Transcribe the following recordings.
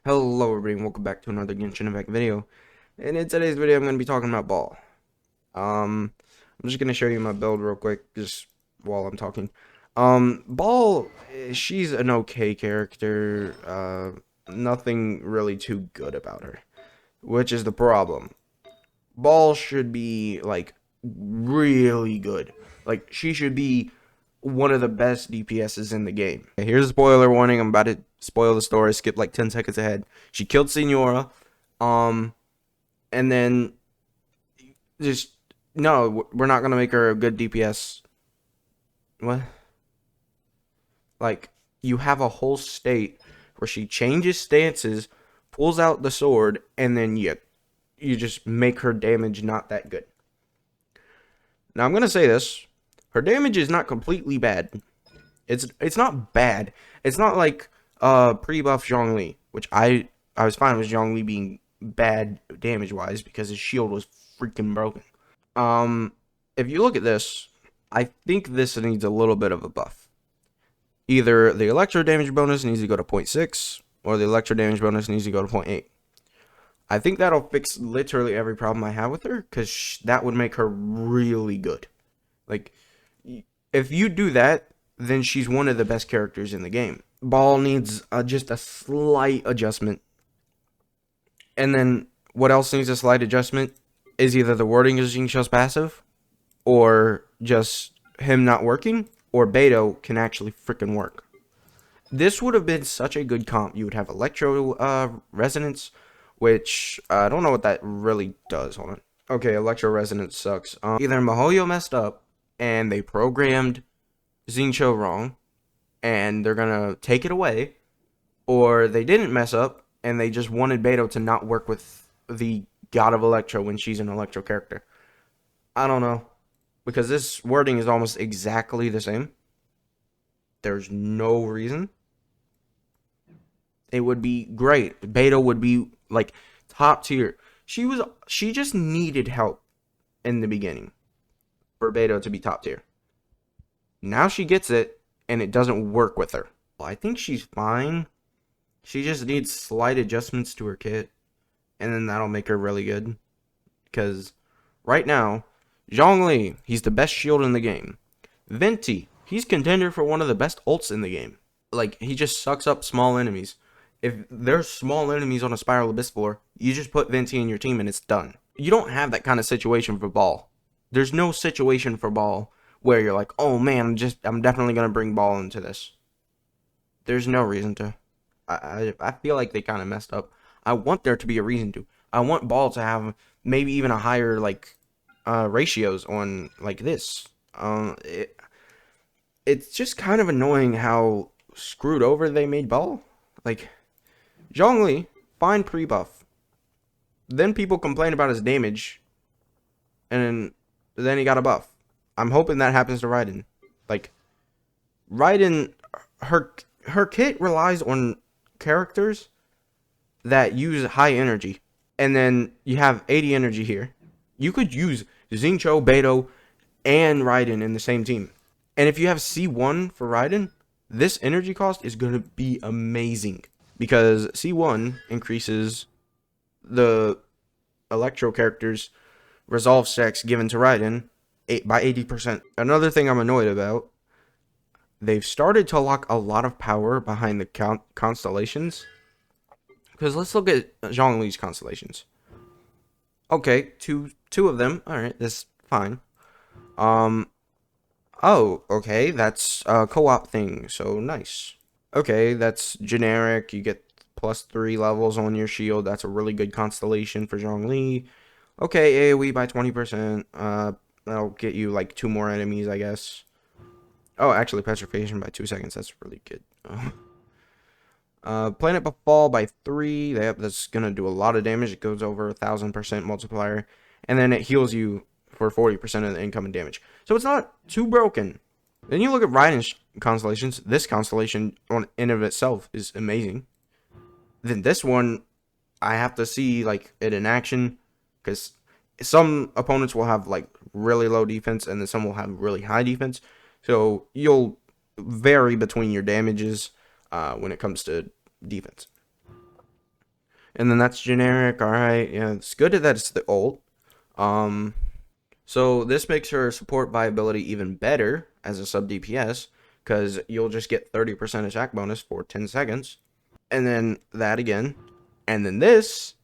Hello everybody and welcome back to another Genshin Impact video. And in today's video I'm going to be talking about Baal. I'm just going to show you my build real quick just while I'm talking. Baal, she's an okay character. Nothing really too good about her, which is the problem. Baal should be like really good. Like she should be one of the best DPSs in the game. Here's a spoiler warning. I'm about to spoil the story. Skip like 10 seconds ahead. She killed Senora. Um, and then just no, we're not gonna make her a good DPS. What? Like you have a whole state where she changes stances, pulls out the sword, and then you just make her damage not that good. Now I'm gonna say this: her damage is not completely bad. It's not bad. It's not like pre-buff Zhongli, which I was fine with Zhongli being bad damage wise because his shield was freaking broken. If you look at this, I think this needs a little bit of a buff. Either the electro damage bonus needs to go to 0.6 or the electro damage bonus needs to go to 0.8. I think that'll fix literally every problem I have with her because that would make her really good. Like, if you do that, then she's one of the best characters in the game. Baal needs just a slight adjustment. And then what else needs a slight adjustment is either the wording of Xingqiu's passive or just him not working, or Beto can actually freaking work. This would have been such a good comp. You would have Electro Resonance, which I don't know what that really does. Hold on. Okay, Electro Resonance sucks. Either Mihoyo messed up and they programmed Xingqiu wrong and they're gonna take it away, or they didn't mess up and they just wanted Beto to not work with the God of Electro when she's an Electro character. I don't know, because this wording is almost exactly the same. There's no reason. It would be great. Beto would be like top tier. She just needed help in the beginning for Beto to be top tier. Now she gets it and it doesn't work with her. I think she's fine. She just needs slight adjustments to her kit, and then that'll make her really good. Because right now, Zhongli, he's the best shield in the game. Venti, he's contender for one of the best ults in the game. Like, he just sucks up small enemies. If there's small enemies on a Spiral Abyss floor, you just put Venti in your team and it's done. You don't have that kind of situation for Baal. There's no situation for Baal where you're like, oh man, I'm definitely gonna bring Baal into this. There's no reason to. I feel like they kind of messed up. I want there to be a reason to. I want Baal to have maybe even a higher like ratios on like this. It's just kind of annoying how screwed over they made Baal. Like, Zhongli, fine pre-buff. Then people complain about his damage, and then he got a buff. I'm hoping that happens to Raiden. Like, Raiden, her kit relies on characters that use high energy. And then you have 80 energy here. You could use Xingqiu, Beto, and Raiden in the same team. And if you have C1 for Raiden, this energy cost is going to be amazing. Because C1 increases the Electro character's resolve stacks given to Raiden by 80%. Another thing I'm annoyed about, they've started to lock a lot of power behind the constellations. Because let's look at Zhongli's constellations. Okay, two of them. Alright, that's fine. Oh, okay, that's a co-op thing, so nice. Okay, that's generic. You get +3 levels on your shield. That's a really good constellation for Zhongli. Okay, AoE by 20%. That'll get you like 2 more enemies, I guess. Oh, actually, petrification by 2 seconds. That's really good. Planet Befall by 3. That's gonna do a lot of damage. It goes over 1,000% multiplier, and then it heals you for 40% of the incoming damage. So it's not too broken. Then you look at Raiden's constellations. This constellation on in of itself is amazing. Then this one, I have to see like it in action, because some opponents will have like really low defense, and then some will have really high defense. So you'll vary between your damages when it comes to defense. And then that's generic. All right, yeah, it's good that it's the ult. Um, so this makes her support viability even better as a sub DPS because you'll just get 30% attack bonus for 10 seconds, and then that again, and then this.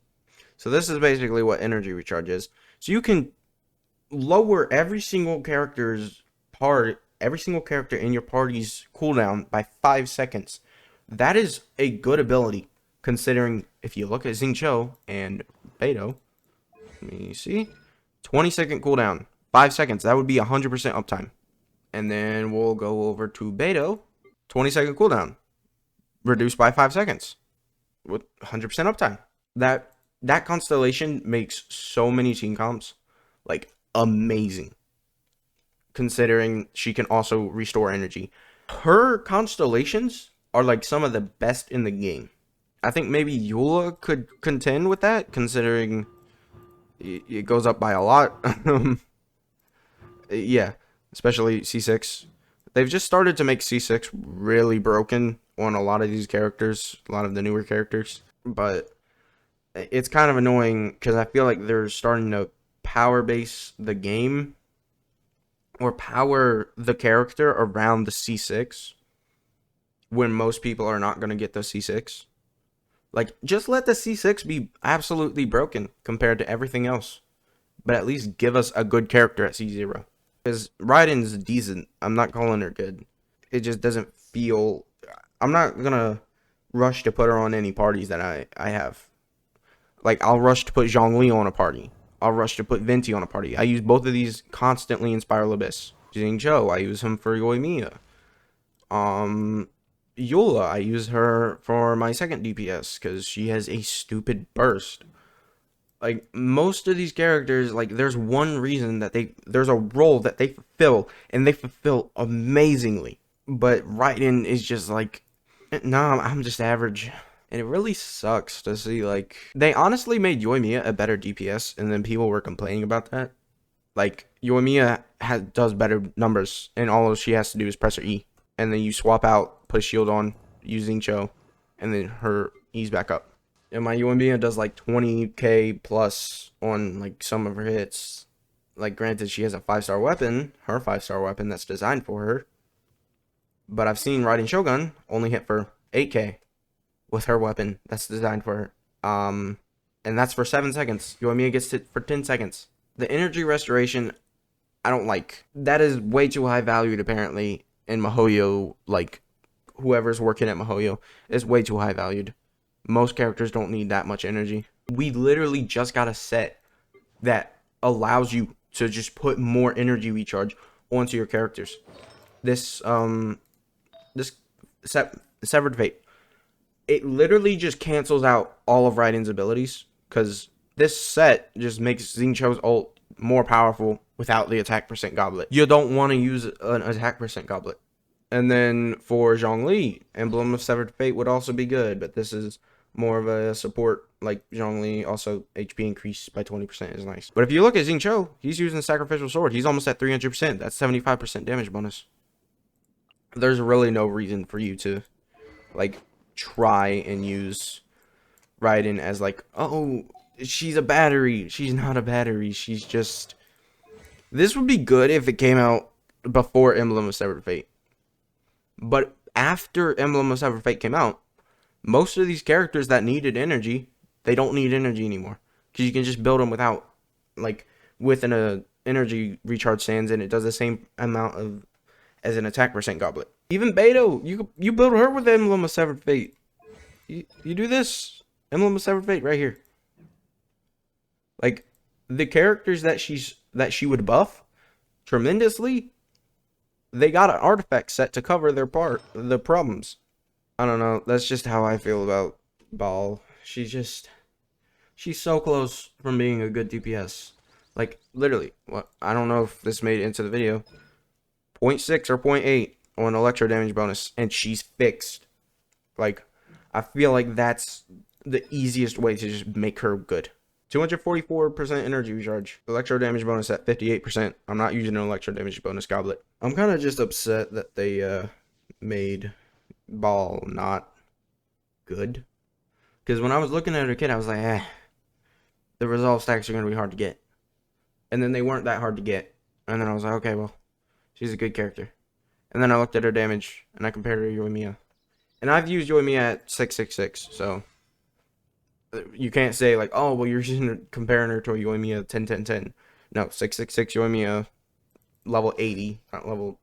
So this is basically what energy recharge is. So you can lower every single character in your party's cooldown by 5 seconds. That is a good ability, considering if you look at Xingqiu and Beidou, let me see, 20-second cooldown, 5 seconds. That would be 100% uptime. And then we'll go over to Beidou, 20-second cooldown, reduced by 5 seconds, with 100% uptime. That constellation makes so many team comps like amazing, considering she can also restore energy. Her constellations are like some of the best in the game. I think maybe Eula could contend with that, considering it goes up by a lot. Yeah, especially C6. They've just started to make C6 really broken on a lot of these characters, a lot of the newer characters. But it's kind of annoying because I feel like they're starting to power base the game or power the character around the C6 when most people are not going to get the C6. Like, just let the C6 be absolutely broken compared to everything else. But at least give us a good character at C0. Because Raiden's decent. I'm not calling her good. It just doesn't feel... I'm not going to rush to put her on any parties that I have. Like, I'll rush to put Zhongli on a party. I'll rush to put Venti on a party. I use both of these constantly in Spiral Abyss. Xingqiu, I use him for Yoimiya. Eula, I use her for my second DPS because she has a stupid burst. Like, most of these characters, like, there's one reason that there's a role that they fulfill, and they fulfill amazingly. But Raiden is just like, nah, I'm just average. And it really sucks to see, like, they honestly made Yoimiya a better DPS, and then people were complaining about that. Like, Yoimiya does better numbers, and all she has to do is press her E. And then you swap out, put a shield on, use Xingqiu, and then her E's back up. And my Yoimiya does like 20k plus on like some of her hits. Like, granted, she has a 5-star weapon, her 5-star weapon that's designed for her. But I've seen Raiden Shogun only hit for 8k with her weapon that's designed for her. And that's for 7 seconds. Yoimiya gets it for 10 seconds. The energy restoration, I don't like. That is way too high valued, apparently, in Mihoyo. Like, whoever's working at Mihoyo is way too high valued. Most characters don't need that much energy. We literally just got a set that allows you to just put more energy recharge onto your characters. This Severed Fate, it literally just cancels out all of Raiden's abilities, because this set just makes Xingqiu's ult more powerful without the attack percent goblet. You don't want to use an attack percent goblet. And then for Zhongli, Emblem of Severed Fate would also be good, but this is more of a support. Like, Zhongli, also HP increase by 20% is nice. But if you look at Xingqiu, he's using the Sacrificial Sword. He's almost at 300%. That's 75% damage bonus. There's really no reason for you to, like, try and use Raiden as, like, oh, she's a battery. She's not a battery. She's just... This would be good if it came out before Emblem of Severed Fate. But after Emblem of Severed Fate came out, most of these characters that needed energy, they don't need energy anymore. Because you can just build them without, like, with an energy recharge sands, and it does the same amount of as an attack percent goblet. Even Beidou, you build her with Emblem of Severed Fate. You do this. Emblem of Severed Fate right here. Like, the characters that she would buff tremendously, they got an artifact set to cover the problems. I don't know. That's just how I feel about Baal. She's so close from being a good DPS. Like, literally, I don't know if this made it into the video. 0.6 or 0.8 on electro damage bonus, and she's fixed. Like, I feel like that's the easiest way to just make her good. 244% energy recharge. Electro damage bonus at 58%. I'm not using an electro damage bonus goblet. I'm kind of just upset that they made Baal not good. Because when I was looking at her kit, I was like, the resolve stacks are going to be hard to get. And then they weren't that hard to get. And then I was like, okay, well, she's a good character. And then I looked at her damage, and I compared her to Yoimiya. And I've used Yoimiya at 666, so you can't say, like, oh, well, you're just comparing her to a Yoimiya 10-10-10. No, 666 Yoimiya, level 80, not level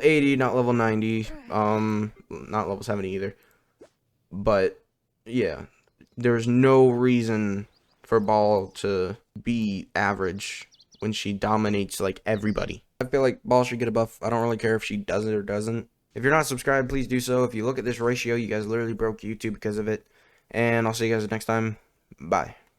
80, not level 90, not level 70 either. But, yeah, there's no reason for Baal to be average when she dominates, like, everybody. I feel like Baal should get a buff. I don't really care if she does it or doesn't. If you're not subscribed, please do so. If you look at this ratio, you guys literally broke YouTube because of it. And I'll see you guys next time. Bye.